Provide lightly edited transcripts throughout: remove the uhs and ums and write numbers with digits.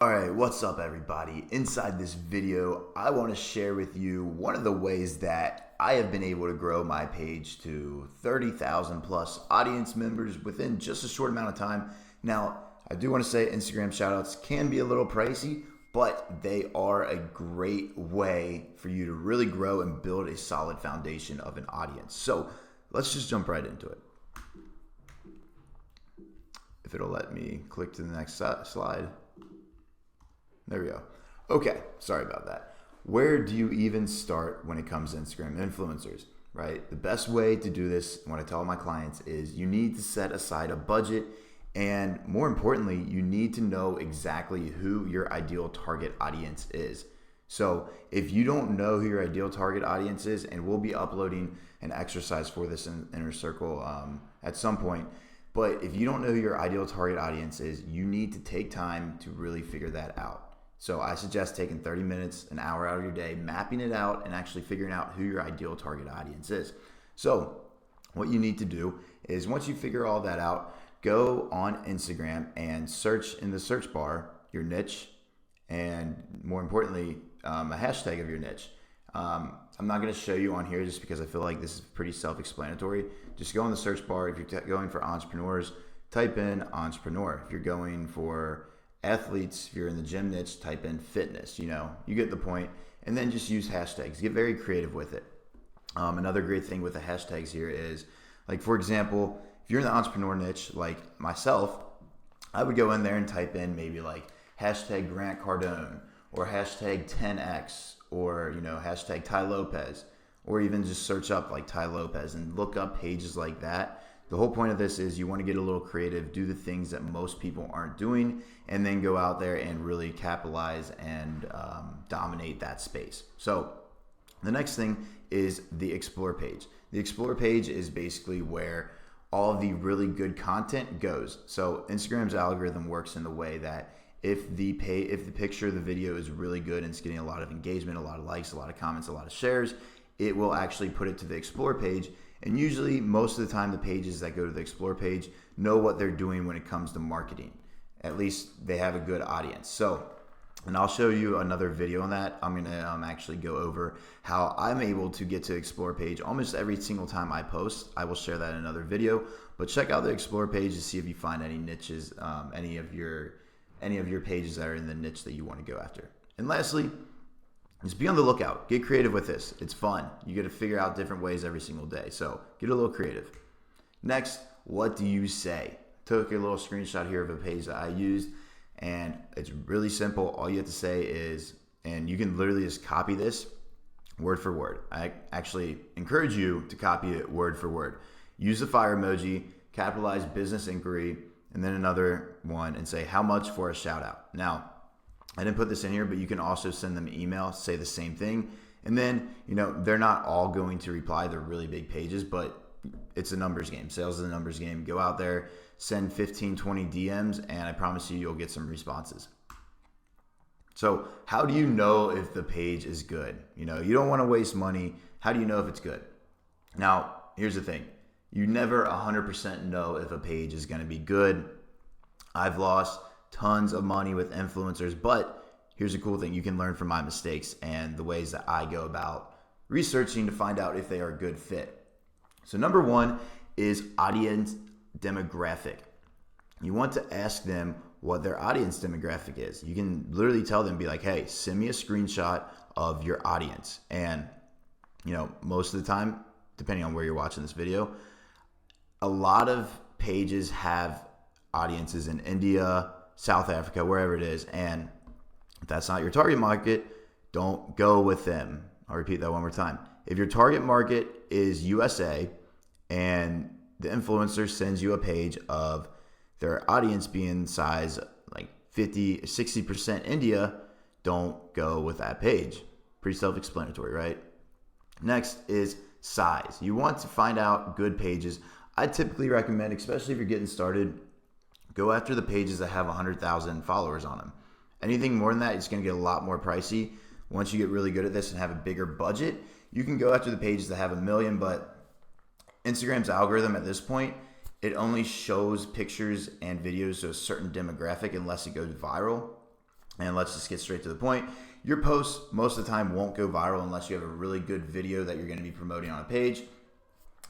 Alright, what's up everybody? Inside this video, I want to share with you one of the ways that I have been able to grow my page to 30,000 plus audience members within just a short amount of time. Now, I do want to say Instagram shoutouts can be a little pricey, but they are a great way for you to really grow and build a solid foundation of an audience. So let's just jump right into it. If it'll let me click to the next slide. There we go. Okay, sorry about that. Where do you even start when it comes to Instagram influencers, right? The best way to do this, when I tell my clients, is you need to set aside a budget, and more importantly, you need to know exactly who your ideal target audience is. So if you don't know who your ideal target audience is, and we'll be uploading an exercise for this in Inner Circle at some point, but if you don't know who your ideal target audience is, you need to take time to really figure that out. So I suggest taking 30 minutes, an hour out of your day, mapping it out and actually figuring out who your ideal target audience is. So what you need to do is once you figure all that out, go on Instagram and search in the search bar your niche and more importantly, a hashtag of your niche. I'm not going to show you on here just because I feel like this is pretty self-explanatory. Just go in the search bar. If you're going for entrepreneurs, type in entrepreneur. If you're going for athletes, if you're in the gym niche, type in fitness. You get the point. And then just use hashtags. Get very creative with it. Another great thing with the hashtags here is, like, for example, if you're in the entrepreneur niche, like myself, I would go in there and type in maybe like hashtag Grant Cardone or hashtag 10X or, hashtag Ty Lopez, or even just search up like Ty Lopez and look up pages like that. The whole point of this is you want to get a little creative, do the things that most people aren't doing, and then go out there and really capitalize and dominate that space. So the next thing is the Explore page. The Explore page is basically where all of the really good content goes. So Instagram's algorithm works in the way that if the picture of the video is really good and it's getting a lot of engagement, a lot of likes, a lot of comments, a lot of shares, it will actually put it to the Explore page. And usually, most of the time, the pages that go to the Explore page know what they're doing when it comes to marketing. At least they have a good audience. So, and I'll show you another video on that. I'm going to actually go over how I'm able to get to Explore page almost every single time I post. I will share that in another video. But check out the Explore page to see if you find any niches, any of your pages that are in the niche that you want to go after. And lastly, just be on the lookout. Get creative with this. It's fun. You get to figure out different ways every single day. So get a little creative. Next, what do you say? Took a little screenshot here of a page that I used, and it's really simple. All you have to say is, and you can literally just copy this word for word. I actually encourage you to copy it word for word. Use the fire emoji, capitalize business inquiry, and then another one and say how much for a shout out. Now, I didn't put this in here, but you can also send them an email, say the same thing. And then, they're not all going to reply. They're really big pages, but it's a numbers game. Sales is a numbers game. Go out there, send 15, 20 DMs, and I promise you'll get some responses. So how do you know if the page is good? You don't want to waste money. How do you know if it's good? Now, here's the thing. You never 100% know if a page is going to be good. I've lost tons of money with influencers, but here's a cool thing. You can learn from my mistakes and the ways that I go about researching to find out if they are a good fit. So number one is audience demographic. You want to ask them what their audience demographic is. You can literally tell them, be like, hey, send me a screenshot of your audience. And, most of the time, depending on where you're watching this video, a lot of pages have audiences in India, South Africa, wherever it is. And if that's not your target market, don't go with them. I'll repeat that one more time. If your target market is USA and the influencer sends you a page of their audience being size like 50, 60% India, don't go with that page. Pretty self-explanatory, right? Next is size. You want to find out good pages. I typically recommend, especially if you're getting started, go after the pages that have 100,000 followers on them. Anything more than that, it's going to get a lot more pricey. Once you get really good at this and have a bigger budget, you can go after the pages that have 1 million, but Instagram's algorithm at this point, it only shows pictures and videos to a certain demographic unless it goes viral. And let's just get straight to the point. Your posts most of the time won't go viral unless you have a really good video that you're going to be promoting on a page.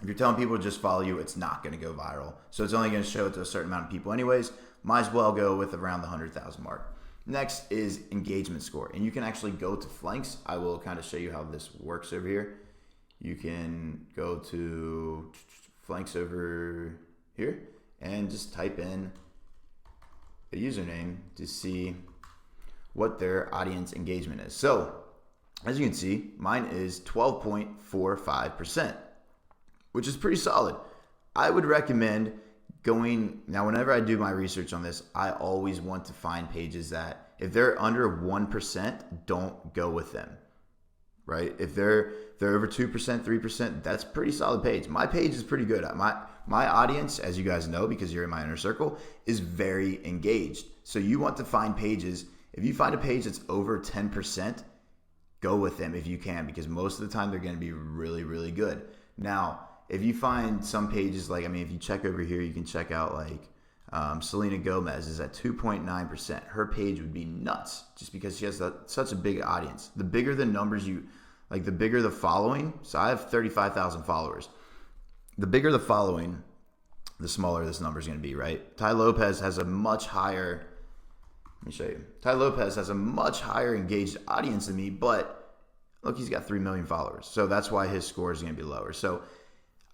If you're telling people to just follow you, it's not going to go viral. So it's only going to show it to a certain amount of people anyways. Might as well go with around the 100,000 mark. Next is engagement score. And you can actually go to Flanks. I will kind of show you how this works over here. You can go to Flanks over here and just type in a username to see what their audience engagement is. So as you can see, mine is 12.45%, which is pretty solid. I would recommend going, now whenever I do my research on this, I always want to find pages that if they're under 1%, don't go with them, right? If they're over 2%, 3%, that's pretty solid page. My page is pretty good. My audience, as you guys know, because you're in my inner circle, is very engaged. So you want to find pages. If you find a page that's over 10%, go with them if you can, because most of the time they're going to be really, really good. Now, if you find some pages like, if you check over here, you can check out like Selena Gomez is at 2.9%. Her page would be nuts just because she has such a big audience. The bigger the numbers the bigger the following. So I have 35,000 followers. The bigger the following, the smaller this number is going to be, right? Tai Lopez has a much higher, let me show you. Tai Lopez has a much higher engaged audience than me, but look, he's got 3 million followers. So that's why his score is going to be lower. So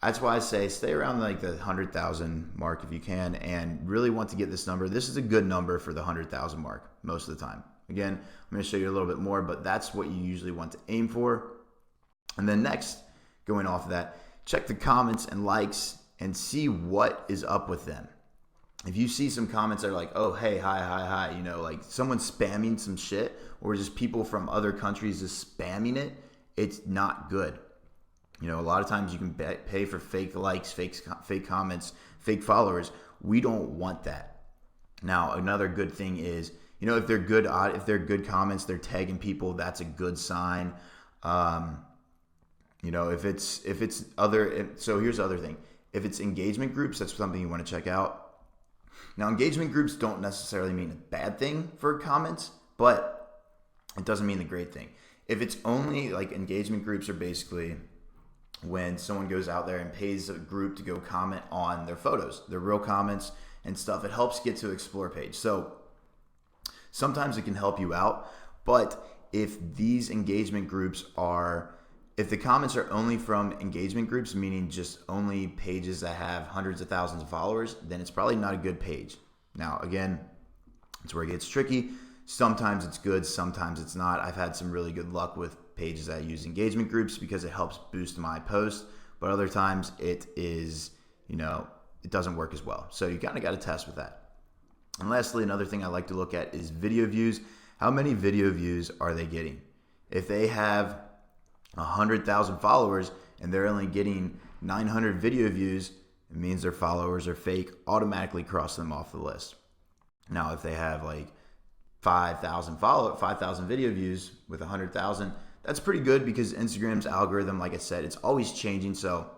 that's why I say stay around like the 100,000 mark if you can and really want to get this number. This is a good number for the 100,000 mark most of the time. Again, I'm going to show you a little bit more, but that's what you usually want to aim for. And then next, going off of that, check the comments and likes and see what is up with them. If you see some comments that are like, oh, hey, hi, like someone spamming some shit or just people from other countries just spamming it, it's not good. A lot of times you can pay for fake likes, fake comments, fake followers. We don't want that. Now, another good thing is, if they're good comments, they're tagging people, that's a good sign. If it's other, so here's the other thing. If it's engagement groups, that's something you want to check out. Now, engagement groups don't necessarily mean a bad thing for comments, but it doesn't mean the great thing. If it's only like engagement groups are basically when someone goes out there and pays a group to go comment on their photos, their real comments and stuff, it helps get to explore page. So sometimes it can help you out, but if these engagement groups if the comments are only from engagement groups, meaning just only pages that have hundreds of thousands of followers, then it's probably not a good page. Now, again, it's where it gets tricky. Sometimes it's good, sometimes it's not. I've had some really good luck with pages that use engagement groups because it helps boost my post, but other times it is, it doesn't work as well. So you kind of got to test with that. And lastly, another thing I like to look at is video views. How many video views are they getting? If they have 100,000 followers and they're only getting 900 video views, it means their followers are fake. Automatically cross them off the list. Now, if they have like 5,000 video views with 100,000, that's pretty good because Instagram's algorithm, like I said, it's always changing. So,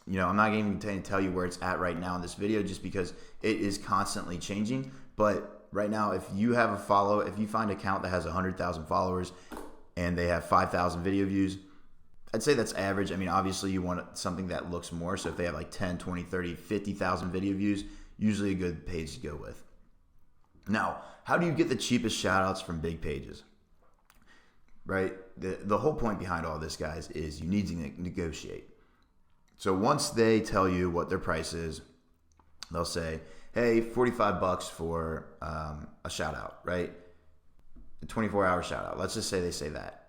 I'm not even going to tell you where it's at right now in this video just because it is constantly changing. But right now, if you find an account that has 100,000 followers and they have 5,000 video views, I'd say that's average. Obviously you want something that looks more. So if they have like 10, 20, 30, 50,000 video views, usually a good page to go with. Now, how do you get the cheapest shout outs from big pages? Right? The whole point behind all this, guys, is you need to negotiate. So once they tell you what their price is, they'll say, hey, $45 for a shout out, right? A 24-hour shout out. Let's just say they say that.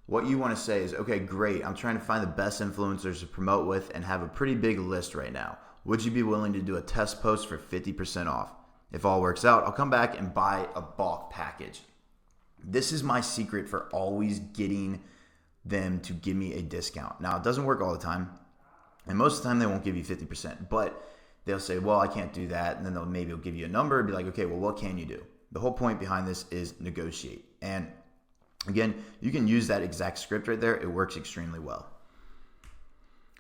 What you want to say is, okay, great. I'm trying to find the best influencers to promote with and have a pretty big list right now. Would you be willing to do a test post for 50% off? If all works out, I'll come back and buy a bulk package. This is my secret for always getting them to give me a discount. Now, it doesn't work all the time. And most of the time, they won't give you 50%. But they'll say, well, I can't do that. And then maybe they'll give you a number and be like, okay, well, what can you do? The whole point behind this is negotiate. And again, you can use that exact script right there. It works extremely well.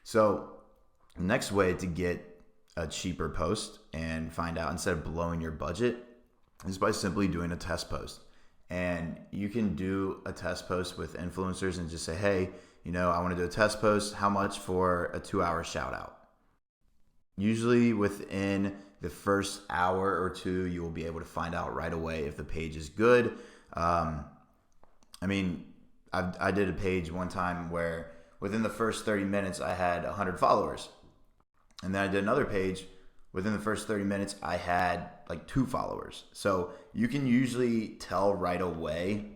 So the next way to get a cheaper post and find out instead of blowing your budget is by simply doing a test post. and you can do a test post with influencers and just say, hey, I want to do a test post. How much for a 2-hour shout out? Usually within the first hour or two, you will be able to find out right away if the page is good. I did a page one time where within the first 30 minutes, I had 100 followers. And then I did another page. Within the first 30 minutes, I had like 2 followers. So you can usually tell right away,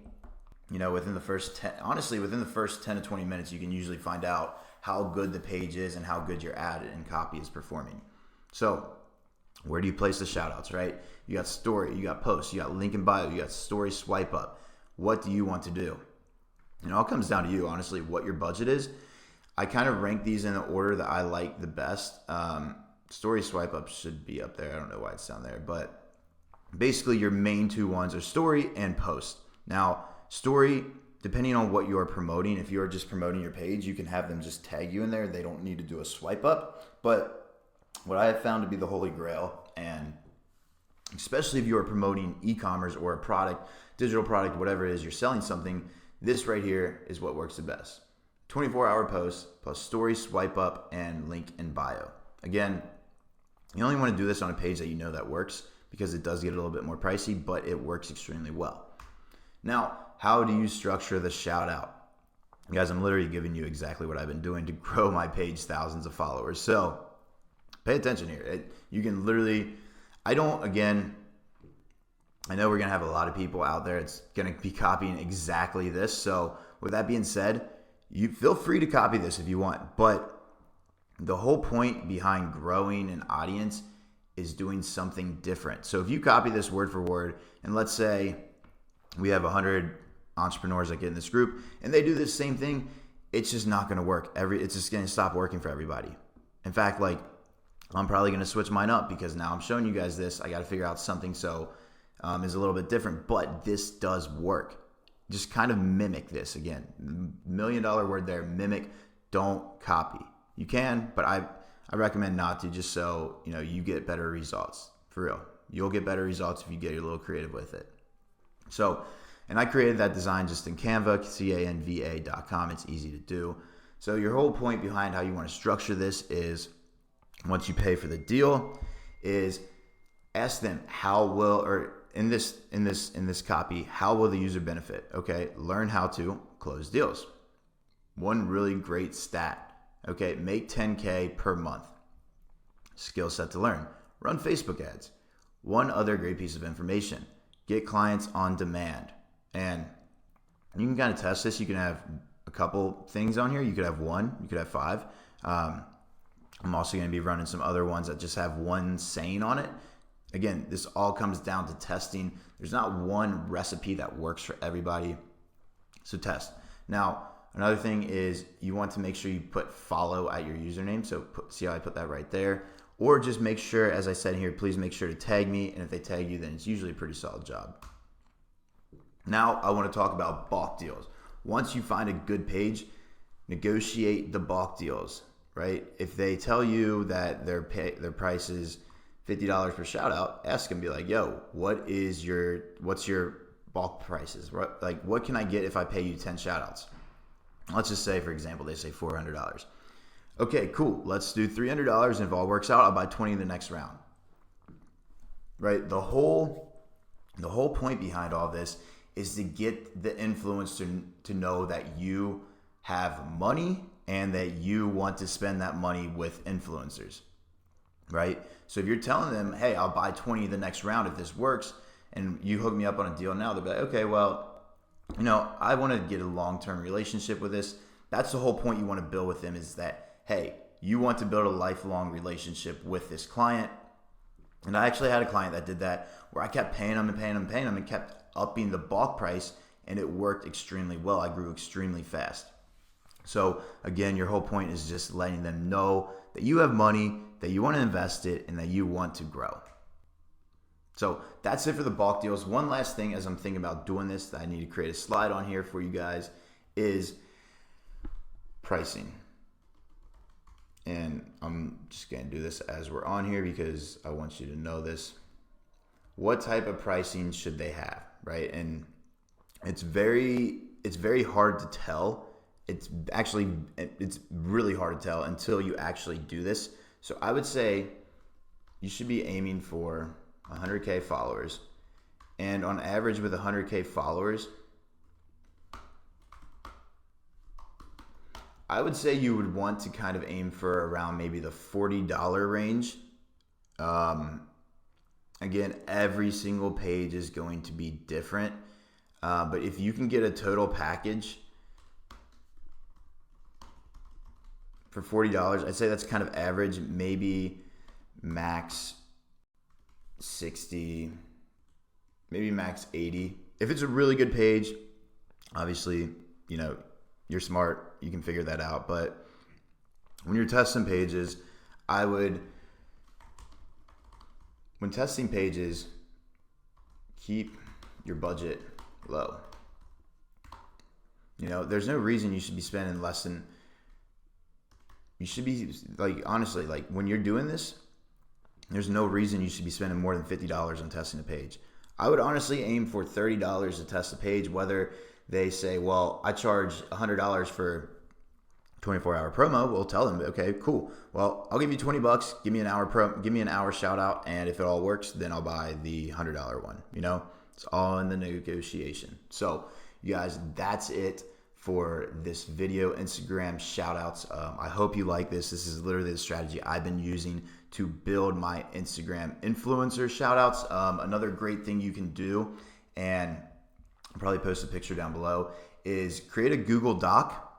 within the first 10 to 20 minutes, you can usually find out how good the page is and how good your ad and copy is performing. So where do you place the shout outs, right? You got story, you got post, you got link in bio, you got story swipe up. What do you want to do? It all comes down to you, honestly, what your budget is. I kind of rank these in the order that I like the best. Story swipe up should be up there. I don't know why it's down there, but basically your main 2 ones are story and post. Now, story, depending on what you're promoting, if you're just promoting your page, you can have them just tag you in there. They don't need to do a swipe up. But what I have found to be the holy grail, and especially if you're promoting e-commerce or a product, digital product, whatever it is, you're selling something, this right here is what works the best. 24-hour post plus story swipe up and link in bio. Again, you only want to do this on a page that you know that works, because it does get a little bit more pricey, but it works extremely well. Now, how do you structure the shout out? Guys, I'm literally giving you exactly what I've been doing to grow my page thousands of followers. So pay attention here. You can literally, I know we're going to have a lot of people out there that's going to be copying exactly this. So with that being said, you feel free to copy this if you want, but the whole point behind growing an audience is doing something different. So if you copy this word for word, and let's say we have 100 entrepreneurs that get in this group and they do this same thing, it's just not going to work. It's just going to stop working for everybody. In fact, I'm probably going to switch mine up, because now I'm showing you guys this. I got to figure out something so is a little bit different, but this does work. Just kind of mimic this. Again, $1 million word there, mimic, don't copy. You can, but I recommend not to, just so you get better results. For real, you'll get better results if you get a little creative with it. So, and I created that design just in Canva, canva.com. It's easy to do. So your whole point behind how you want to structure this is, once you pay for the deal, is ask them in this copy, how will the user benefit? Okay, learn how to close deals. One really great stat. Okay, make 10K per month. Skill set to learn. Run Facebook ads. One other great piece of information. Get clients on demand. And you can kind of test this. You can have a couple things on here. You could have 1. You could have 5. I'm also going to be running some other ones that just have one saying on it. Again, this all comes down to testing. There's not one recipe that works for everybody. So test. Now, another thing is you want to make sure you put follow at your username. So see how I put that right there? Or just make sure, as I said here, please make sure to tag me. And if they tag you, then it's usually a pretty solid job. Now I want to talk about bulk deals. Once you find a good page, negotiate the bulk deals, right? If they tell you that their price is $50 per shout out, ask them, be like, yo, what's your bulk prices? What can I get if I pay you 10 shout outs? Let's just say, for example, they say $400. Okay, cool. Let's do $300. And if all works out, I'll buy 20 in the next round. Right? The whole point behind all this is to get the influencer to know that you have money and that you want to spend that money with influencers. Right? So if you're telling them, hey, I'll buy 20 the next round if this works, and you hook me up on a deal now, they'll be like, okay, well, I want to get a long-term relationship with this. That's the whole point you want to build with them, is that, hey, you want to build a lifelong relationship with this client. And I actually had a client that did that, where I kept paying them and kept upping the bulk price, and it worked extremely well. I grew extremely fast. So again, your whole point is just letting them know that you have money, that you want to invest it, and that you want to grow. So that's it for the bulk deals. One last thing, as I'm thinking about doing this, that I need to create a slide on here for you guys, is pricing. And I'm just going to do this as we're on here because I want you to know this. What type of pricing should they have, right? And it's very hard to tell. It's really hard to tell until you actually do this. So I would say you should be aiming for 100K followers. And on average with 100K followers, I would say you would want to kind of aim for around maybe the $40 range. Again, every single page is going to be different. But if you can get a total package for $40, I'd say that's kind of average, maybe max 60, maybe max 80. If it's a really good page, obviously, you know, you're smart, you can figure that out. But when you're testing pages, when testing pages, keep your budget low. You know, there's no reason you should be spending less than, you should be, like, honestly, like, when you're doing this, there's no reason you should be spending more than $50 on testing a page. I would honestly aim for $30 to test a page, whether they say, well, I charge $100 for 24-hour promo. We'll tell them, okay, cool. Well, I'll give you $20. Give me an hour shout out, and if it all works, then I'll buy the $100 one. You know, it's all in the negotiation. So, you guys, that's it for this video. Instagram shout outs. I hope you like this. This is literally the strategy I've been using to build my Instagram influencer shout outs. Another great thing you can do, and I'll probably post a picture down below, is create a Google Doc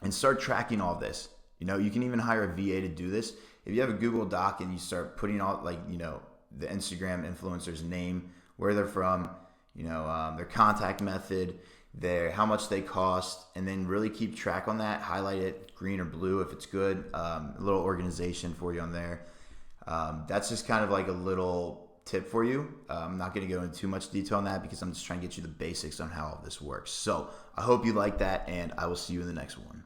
and start tracking all this. You know, you can even hire a VA to do this. If you have a Google Doc and you start putting all, like, you know, the Instagram influencer's name, where they're from, you know, their contact method, how much they cost, and then really keep track on that. Highlight it green or blue if it's good. A little organization for you on there. That's just kind of like a little tip for you. I'm not going to go into too much detail on that because I'm just trying to get you the basics on how all this works. So I hope you like that, and I will see you in the next one.